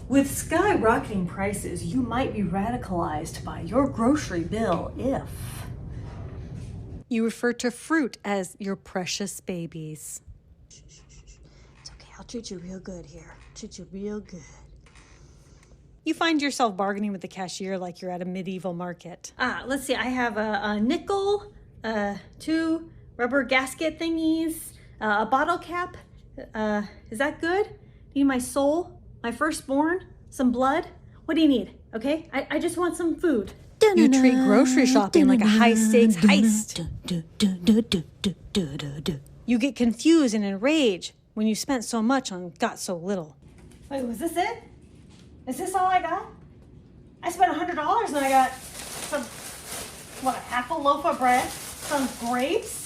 With skyrocketing prices, you might be radicalized by your grocery bill if you refer to fruit as your precious babies. It's okay, I'll treat you real good here. Treat you real good. You find yourself bargaining with the cashier like you're at a medieval market. Let's see, I have a nickel, 2 rubber gasket thingies, a bottle cap. Is that good? Need my soul, my firstborn, some blood? What do you need? Okay, I just want some food. You treat grocery shopping like a high-stakes heist. You get confused and enraged when you spent so much on got so little. Wait, was this it? Is this all I got? I spent $100 and I got a half a loaf of bread, some grapes,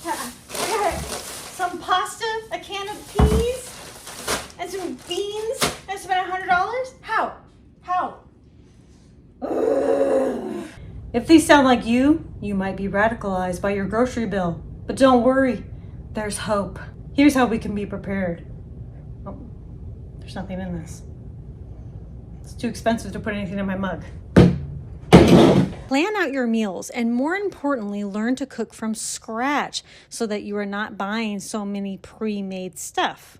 I got some pasta, a can of peas, and some beans. I spent $100? How? Ugh. If these sound like you might be radicalized by your grocery bill. But don't worry, there's hope. Here's how we can be prepared. Oh, there's nothing in this. It's too expensive to put anything in my mug. Plan out your meals and, more importantly, learn to cook from scratch so that you are not buying so many pre-made stuff.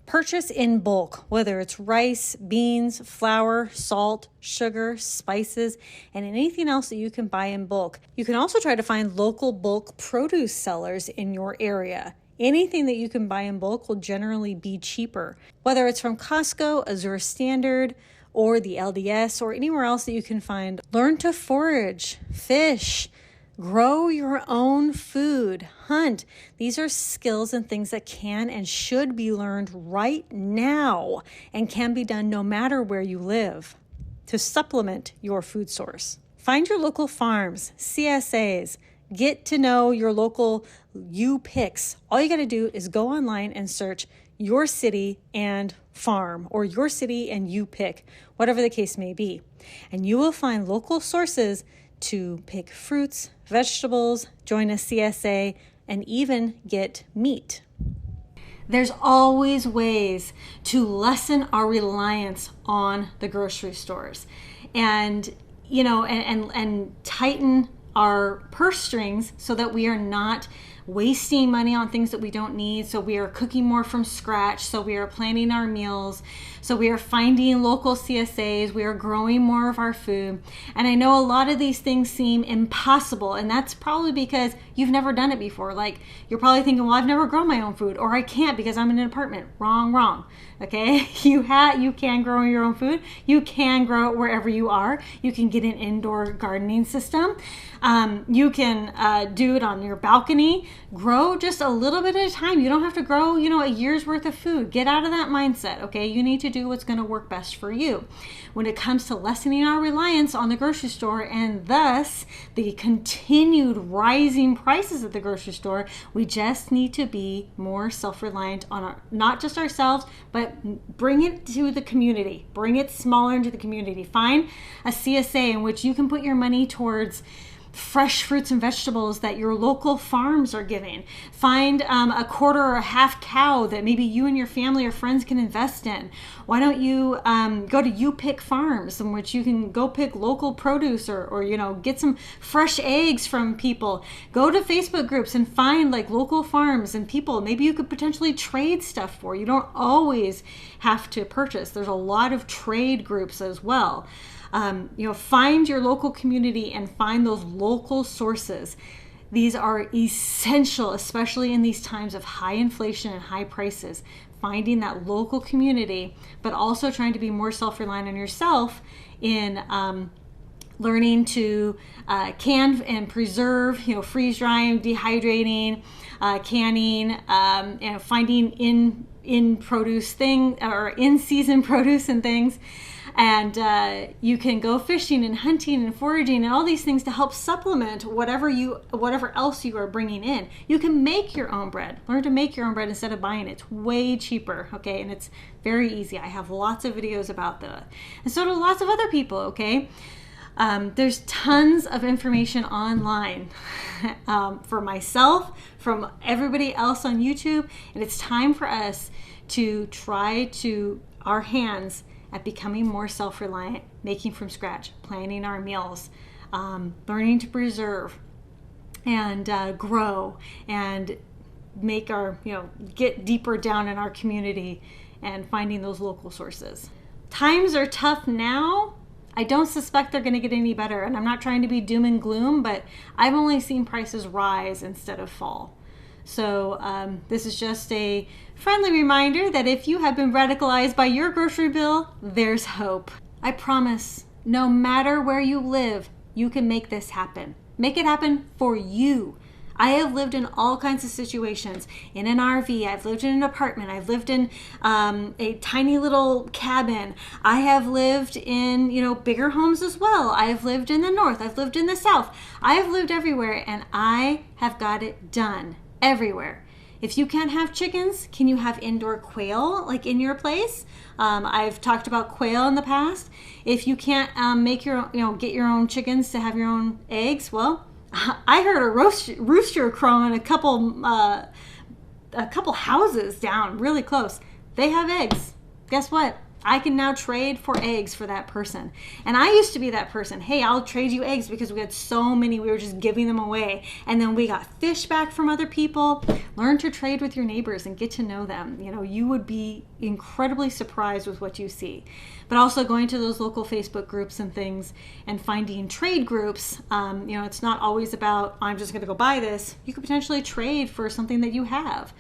Purchase in bulk, whether it's rice, beans, flour, salt, sugar, spices, and anything else that you can buy in bulk. You can also try to find local bulk produce sellers in your area. Anything that you can buy in bulk will generally be cheaper, whether it's from Costco, Azure Standard, or the LDS, or anywhere else that you can find. Learn to forage, fish, grow your own food, hunt. These are skills and things that can and should be learned right now and can be done no matter where you live to supplement your food source. Find your local farms, CSAs, get to know your local U-Picks. All you got to do is go online and search your city and farm, or your city and U-Pick, whatever the case may be. And you will find local sources to pick fruits, vegetables, join a CSA, and even get meat. There's always ways to lessen our reliance on the grocery stores and, and tighten our purse strings so that we are not wasting money on things that we don't need. So we are cooking more from scratch. So we are planning our meals. So we are finding local CSAs. We are growing more of our food. And I know a lot of these things seem impossible. And that's probably because you've never done it before. Like, you're probably thinking, well, I've never grown my own food, or I can't because I'm in an apartment. Wrong. Okay, you can grow your own food. You can grow it wherever you are. You can get an indoor gardening system. You can do it on your balcony. Grow just a little bit at a time. You don't have to grow, a year's worth of food. Get out of that mindset, okay? You need to do what's going to work best for you. When it comes to lessening our reliance on the grocery store and thus the continued rising prices at the grocery store, we just need to be more self-reliant on not just ourselves, but bring it to the community. Bring it smaller into the community. Find a CSA in which you can put your money towards fresh fruits and vegetables that your local farms are giving. Find a quarter or a half cow that maybe you and your family or friends can invest in. Why don't you go to U-Pick Farms, in which you can go pick local produce or get some fresh eggs from people. Go to Facebook groups and find like local farms and people maybe you could potentially trade stuff for. You don't always have to purchase. There's a lot of trade groups as well. Find your local community and find those local sources. These are essential, especially in these times of high inflation and high prices. Finding that local community, but also trying to be more self-reliant on yourself in learning to can and preserve, freeze drying, dehydrating, canning, finding in produce thing or in season produce and things. And you can go fishing and hunting and foraging and all these things to help supplement whatever else you are bringing in. You can make your own bread. Learn to make your own bread instead of buying it. It's way cheaper, okay? And it's very easy. I have lots of videos about that. And so do lots of other people, okay? There's tons of information online for myself, from everybody else on YouTube, and it's time for us to try to our hands at becoming more self-reliant, making from scratch, planning our meals, learning to preserve and grow and make our, get deeper down in our community and finding those local sources. Times are tough now. I don't suspect they're going to get any better, and I'm not trying to be doom and gloom, but I've only seen prices rise instead of fall. So this is just a friendly reminder that if you have been radicalized by your grocery bill, there's hope. I promise, no matter where you live, you can make this happen. Make it happen for you. I have lived in all kinds of situations. In an RV, I've lived in an apartment, I've lived in a tiny little cabin. I have lived in, bigger homes as well. I have lived in the north, I've lived in the south. I have lived everywhere, and I have got it done everywhere. If you can't have chickens, can you have indoor quail like in your place? I've talked about quail in the past. If you can't make your own, get your own chickens to have your own eggs, well, I heard a rooster crowing a couple houses down really close. They have eggs. Guess what? I can now trade for eggs for that person. And I used to be that person. Hey, I'll trade you eggs because we had so many, we were just giving them away. And then we got fish back from other people. Learn to trade with your neighbors and get to know them. You would be incredibly surprised with what you see. But also going to those local Facebook groups and things and finding trade groups. It's not always about, I'm just going to go buy this. You could potentially trade for something that you have.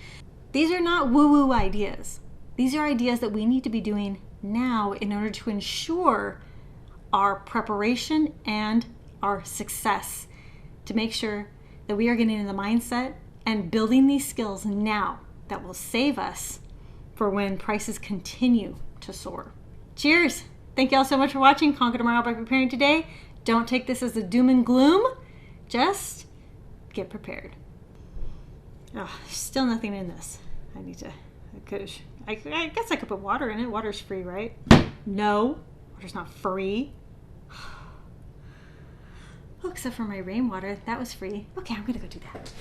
These are not woo-woo ideas. These are ideas that we need to be doing now in order to ensure our preparation and our success, to make sure that we are getting in the mindset and building these skills now that will save us for when prices continue to soar. Cheers! Thank you all so much for watching Conquer Tomorrow by Preparing Today. Don't take this as a doom and gloom. Just get prepared. Oh, still nothing in this. I guess I could put water in it. Water's free, right? No, water's not free. Oh, except for my rainwater. That was free. Okay, I'm gonna go do that.